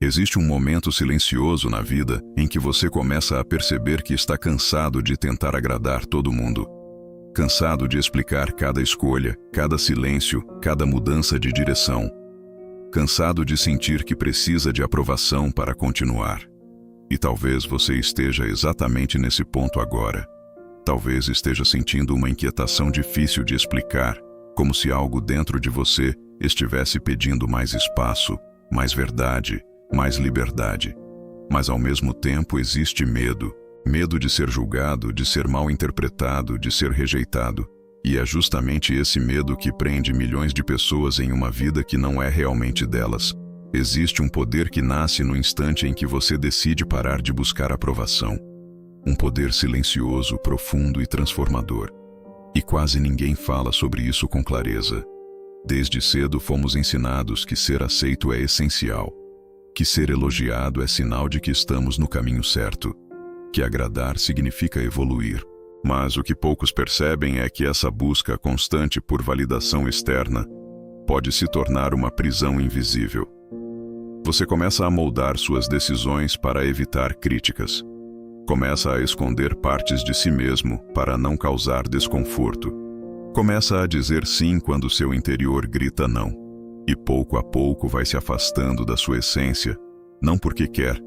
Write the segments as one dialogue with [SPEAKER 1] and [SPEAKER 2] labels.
[SPEAKER 1] Existe um momento silencioso na vida em que você começa a perceber que está cansado de tentar agradar todo mundo. Cansado de explicar cada escolha, cada silêncio, cada mudança de direção. Cansado de sentir que precisa de aprovação para continuar. E talvez você esteja exatamente nesse ponto agora. Talvez esteja sentindo uma inquietação difícil de explicar, como se algo dentro de você estivesse pedindo mais espaço, mais verdade, mais liberdade. Mas ao mesmo tempo existe medo. Medo de ser julgado, de ser mal interpretado, de ser rejeitado. E é justamente esse medo que prende milhões de pessoas em uma vida que não é realmente delas. Existe um poder que nasce no instante em que você decide parar de buscar aprovação. Um poder silencioso, profundo e transformador. E quase ninguém fala sobre isso com clareza. Desde cedo fomos ensinados que ser aceito é essencial. Que ser elogiado é sinal de que estamos no caminho certo. Que agradar significa evoluir. Mas o que poucos percebem é que essa busca constante por validação externa pode se tornar uma prisão invisível. Você começa a moldar suas decisões para evitar críticas. Começa a esconder partes de si mesmo para não causar desconforto. Começa a dizer sim quando seu interior grita não. E pouco a pouco vai se afastando da sua essência, não porque quer,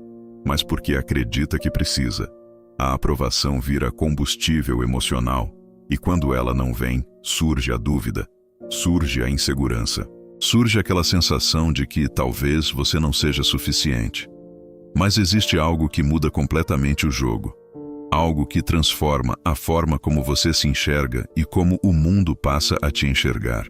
[SPEAKER 1] mas porque acredita que precisa. A aprovação vira combustível emocional, e quando ela não vem, surge a dúvida, surge a insegurança, surge aquela sensação de que talvez você não seja suficiente. Mas existe algo que muda completamente o jogo, algo que transforma a forma como você se enxerga e como o mundo passa a te enxergar.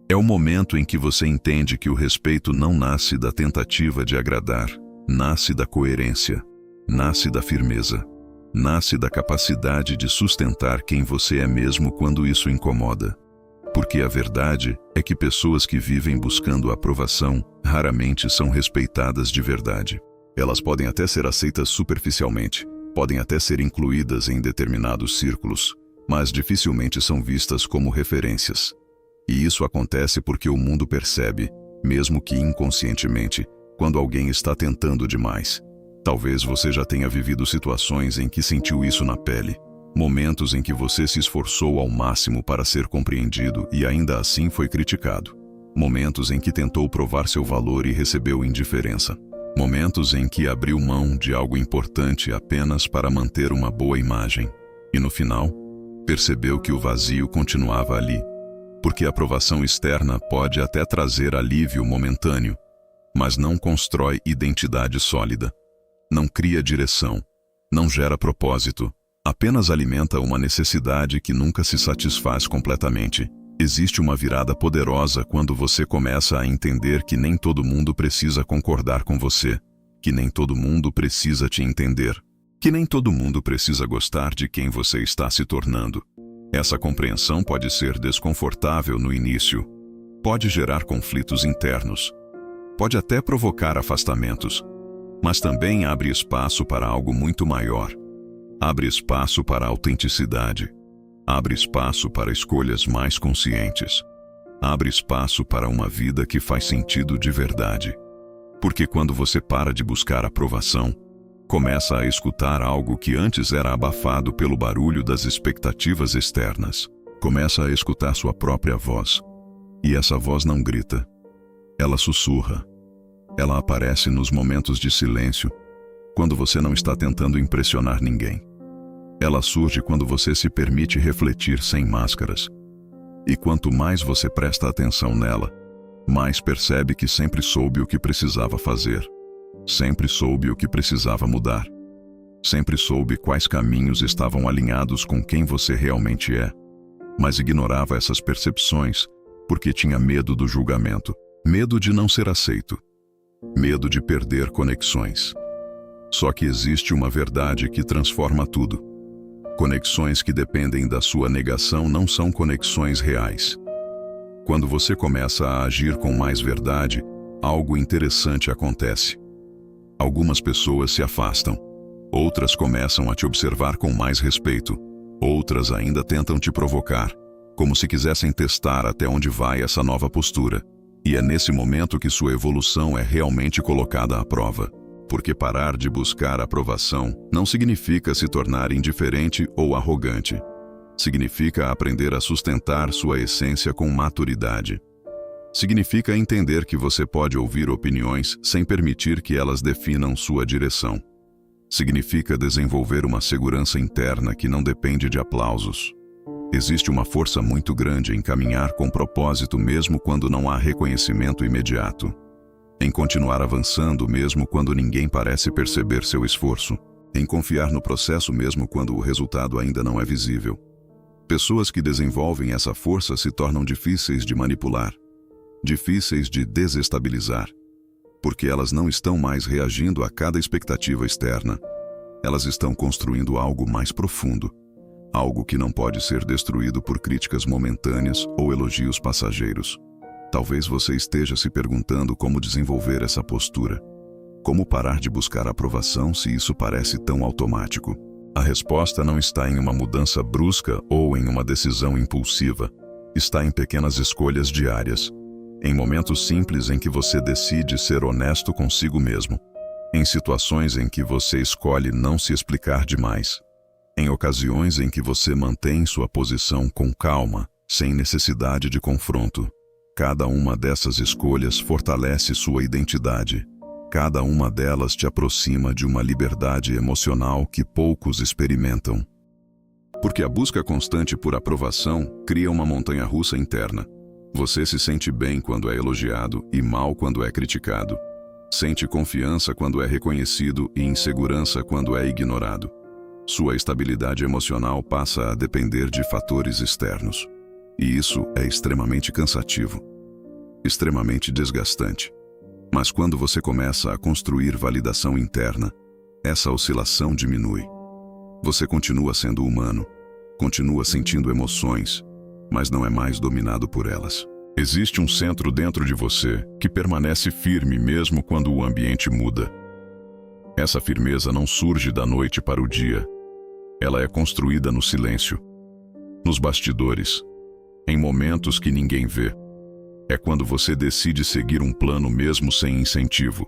[SPEAKER 1] É o momento em que você entende que o respeito não nasce da tentativa de agradar, nasce da coerência, nasce da firmeza, nasce da capacidade de sustentar quem você é mesmo quando isso incomoda. Porque a verdade é que pessoas que vivem buscando aprovação raramente são respeitadas de verdade. Elas podem até ser aceitas superficialmente, podem até ser incluídas em determinados círculos, mas dificilmente são vistas como referências. E isso acontece porque o mundo percebe, mesmo que inconscientemente, quando alguém está tentando demais. Talvez você já tenha vivido situações em que sentiu isso na pele. Momentos em que você se esforçou ao máximo para ser compreendido e ainda assim foi criticado. Momentos em que tentou provar seu valor e recebeu indiferença. Momentos em que abriu mão de algo importante apenas para manter uma boa imagem. E no final, percebeu que o vazio continuava ali. Porque a aprovação externa pode até trazer alívio momentâneo, mas não constrói identidade sólida. Não cria direção, não gera propósito, apenas alimenta uma necessidade que nunca se satisfaz completamente. Existe uma virada poderosa quando você começa a entender que nem todo mundo precisa concordar com você, que nem todo mundo precisa te entender, que nem todo mundo precisa gostar de quem você está se tornando. Essa compreensão pode ser desconfortável no início, pode gerar conflitos internos, pode até provocar afastamentos, mas também abre espaço para algo muito maior. Abre espaço para a autenticidade. Abre espaço para escolhas mais conscientes. Abre espaço para uma vida que faz sentido de verdade. Porque quando você para de buscar aprovação, começa a escutar algo que antes era abafado pelo barulho das expectativas externas. Começa a escutar sua própria voz. E essa voz não grita. Ela sussurra. Ela aparece nos momentos de silêncio, quando você não está tentando impressionar ninguém. Ela surge quando você se permite refletir sem máscaras. E quanto mais você presta atenção nela, mais percebe que sempre soube o que precisava fazer. Sempre soube o que precisava mudar. Sempre soube quais caminhos estavam alinhados com quem você realmente é. Mas ignorava essas percepções porque tinha medo do julgamento, medo de não ser aceito, medo de perder conexões. Só que existe uma verdade que transforma tudo. Conexões que dependem da sua negação não são conexões reais. Quando você começa a agir com mais verdade, algo interessante acontece. Algumas pessoas se afastam, outras começam a te observar com mais respeito, outras ainda tentam te provocar, como se quisessem testar até onde vai essa nova postura. E é nesse momento que sua evolução é realmente colocada à prova. Porque parar de buscar aprovação não significa se tornar indiferente ou arrogante. Significa aprender a sustentar sua essência com maturidade. Significa entender que você pode ouvir opiniões sem permitir que elas definam sua direção. Significa desenvolver uma segurança interna que não depende de aplausos. Existe uma força muito grande em caminhar com propósito mesmo quando não há reconhecimento imediato. Em continuar avançando mesmo quando ninguém parece perceber seu esforço. Em confiar no processo mesmo quando o resultado ainda não é visível. Pessoas que desenvolvem essa força se tornam difíceis de manipular. Difíceis de desestabilizar. Porque elas não estão mais reagindo a cada expectativa externa. Elas estão construindo algo mais profundo. Algo que não pode ser destruído por críticas momentâneas ou elogios passageiros. Talvez você esteja se perguntando como desenvolver essa postura. Como parar de buscar aprovação se isso parece tão automático? A resposta não está em uma mudança brusca ou em uma decisão impulsiva. Está em pequenas escolhas diárias. Em momentos simples em que você decide ser honesto consigo mesmo. Em situações em que você escolhe não se explicar demais. Em ocasiões em que você mantém sua posição com calma, sem necessidade de confronto. Cada uma dessas escolhas fortalece sua identidade. Cada uma delas te aproxima de uma liberdade emocional que poucos experimentam. Porque a busca constante por aprovação cria uma montanha-russa interna. Você se sente bem quando é elogiado e mal quando é criticado. Sente confiança quando é reconhecido e insegurança quando é ignorado. Sua estabilidade emocional passa a depender de fatores externos. E isso é extremamente cansativo. Extremamente desgastante. Mas quando você começa a construir validação interna, essa oscilação diminui. Você continua sendo humano, continua sentindo emoções, mas não é mais dominado por elas. Existe um centro dentro de você que permanece firme mesmo quando o ambiente muda. Essa firmeza não surge da noite para o dia. Ela é construída no silêncio, nos bastidores, em momentos que ninguém vê. É quando você decide seguir um plano mesmo sem incentivo.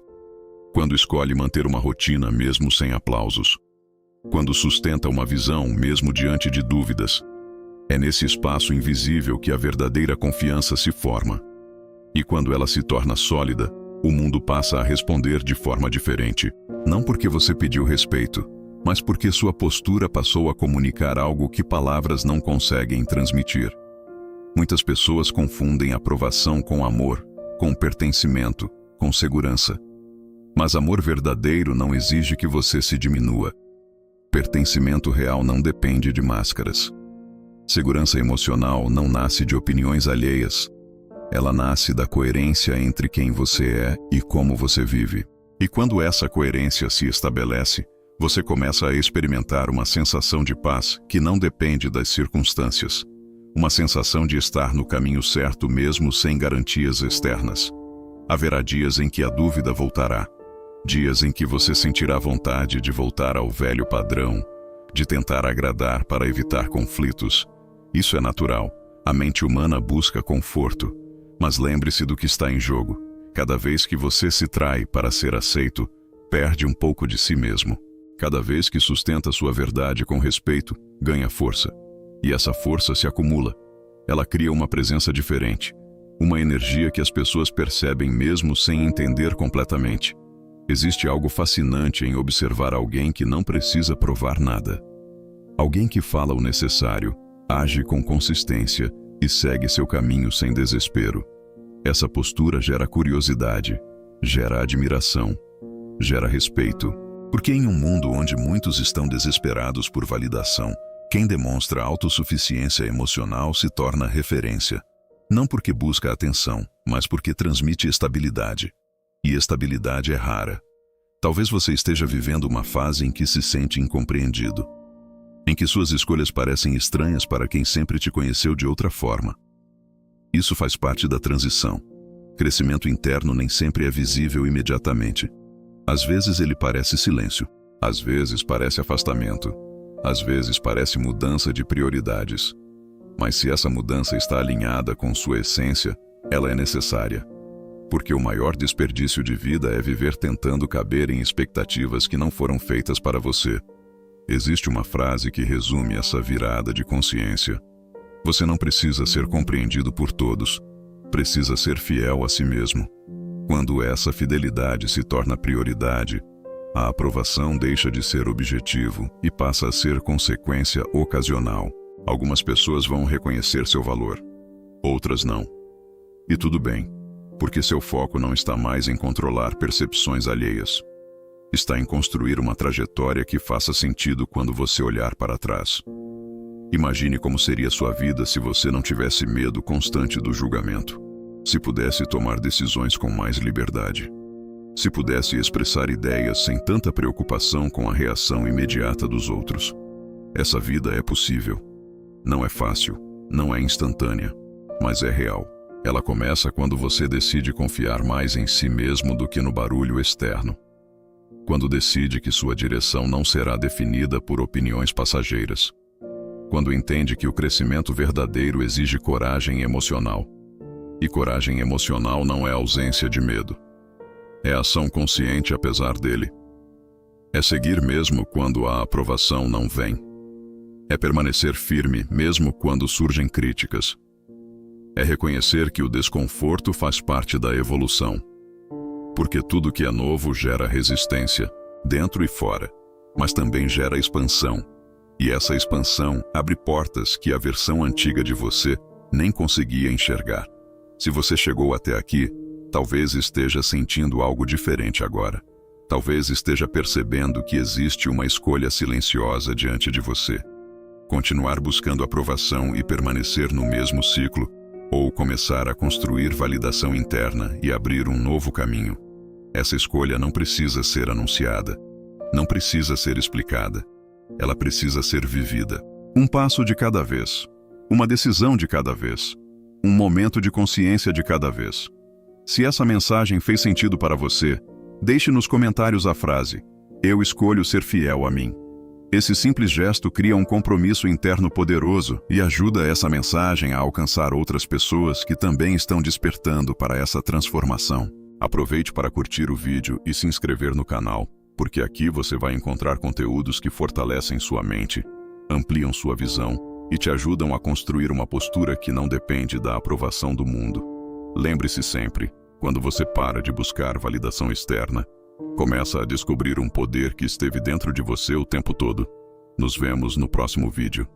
[SPEAKER 1] Quando escolhe manter uma rotina mesmo sem aplausos. Quando sustenta uma visão mesmo diante de dúvidas. É nesse espaço invisível que a verdadeira confiança se forma. E quando ela se torna sólida, o mundo passa a responder de forma diferente. Não porque você pediu respeito, mas porque sua postura passou a comunicar algo que palavras não conseguem transmitir. Muitas pessoas confundem aprovação com amor, com pertencimento, com segurança. Mas amor verdadeiro não exige que você se diminua. Pertencimento real não depende de máscaras. Segurança emocional não nasce de opiniões alheias. Ela nasce da coerência entre quem você é e como você vive. E quando essa coerência se estabelece, você começa a experimentar uma sensação de paz que não depende das circunstâncias. Uma sensação de estar no caminho certo mesmo sem garantias externas. Haverá dias em que a dúvida voltará. Dias em que você sentirá vontade de voltar ao velho padrão, de tentar agradar para evitar conflitos. Isso é natural. A mente humana busca conforto. Mas lembre-se do que está em jogo. Cada vez que você se trai para ser aceito, perde um pouco de si mesmo. Cada vez que sustenta sua verdade com respeito, ganha força. E essa força se acumula. Ela cria uma presença diferente. Uma energia que as pessoas percebem mesmo sem entender completamente. Existe algo fascinante em observar alguém que não precisa provar nada. Alguém que fala o necessário, age com consistência e segue seu caminho sem desespero. Essa postura gera curiosidade, gera admiração, gera respeito. Porque em um mundo onde muitos estão desesperados por validação, quem demonstra autossuficiência emocional se torna referência. Não porque busca atenção, mas porque transmite estabilidade. E estabilidade é rara. Talvez você esteja vivendo uma fase em que se sente incompreendido. Em que suas escolhas parecem estranhas para quem sempre te conheceu de outra forma. Isso faz parte da transição. Crescimento interno nem sempre é visível imediatamente. Às vezes ele parece silêncio. Às vezes parece afastamento. Às vezes parece mudança de prioridades. Mas se essa mudança está alinhada com sua essência, ela é necessária. Porque o maior desperdício de vida é viver tentando caber em expectativas que não foram feitas para você. Existe uma frase que resume essa virada de consciência. Você não precisa ser compreendido por todos. Precisa ser fiel a si mesmo. Quando essa fidelidade se torna prioridade, a aprovação deixa de ser objetivo e passa a ser consequência ocasional. Algumas pessoas vão reconhecer seu valor, outras não. E tudo bem, porque seu foco não está mais em controlar percepções alheias. Está em construir uma trajetória que faça sentido quando você olhar para trás. Imagine como seria sua vida se você não tivesse medo constante do julgamento. Se pudesse tomar decisões com mais liberdade. Se pudesse expressar ideias sem tanta preocupação com a reação imediata dos outros. Essa vida é possível. Não é fácil, não é instantânea, mas é real. Ela começa quando você decide confiar mais em si mesmo do que no barulho externo. Quando decide que sua direção não será definida por opiniões passageiras. Quando entende que o crescimento verdadeiro exige coragem emocional. E coragem emocional não é ausência de medo. É ação consciente apesar dele. É seguir mesmo quando a aprovação não vem. É permanecer firme mesmo quando surgem críticas. É reconhecer que o desconforto faz parte da evolução. Porque tudo que é novo gera resistência, dentro e fora, mas também gera expansão. E essa expansão abre portas que a versão antiga de você nem conseguia enxergar. Se você chegou até aqui, talvez esteja sentindo algo diferente agora. Talvez esteja percebendo que existe uma escolha silenciosa diante de você. Continuar buscando aprovação e permanecer no mesmo ciclo, ou começar a construir validação interna e abrir um novo caminho. Essa escolha não precisa ser anunciada, não precisa ser explicada. Ela precisa ser vivida. Um passo de cada vez, uma decisão de cada vez. Um momento de consciência de cada vez. Se essa mensagem fez sentido para você, deixe nos comentários a frase: "Eu escolho ser fiel a mim". Esse simples gesto cria um compromisso interno poderoso e ajuda essa mensagem a alcançar outras pessoas que também estão despertando para essa transformação. Aproveite para curtir o vídeo e se inscrever no canal, porque aqui você vai encontrar conteúdos que fortalecem sua mente, ampliam sua visão e te ajudam a construir uma postura que não depende da aprovação do mundo. Lembre-se sempre, quando você para de buscar validação externa, começa a descobrir um poder que esteve dentro de você o tempo todo. Nos vemos no próximo vídeo.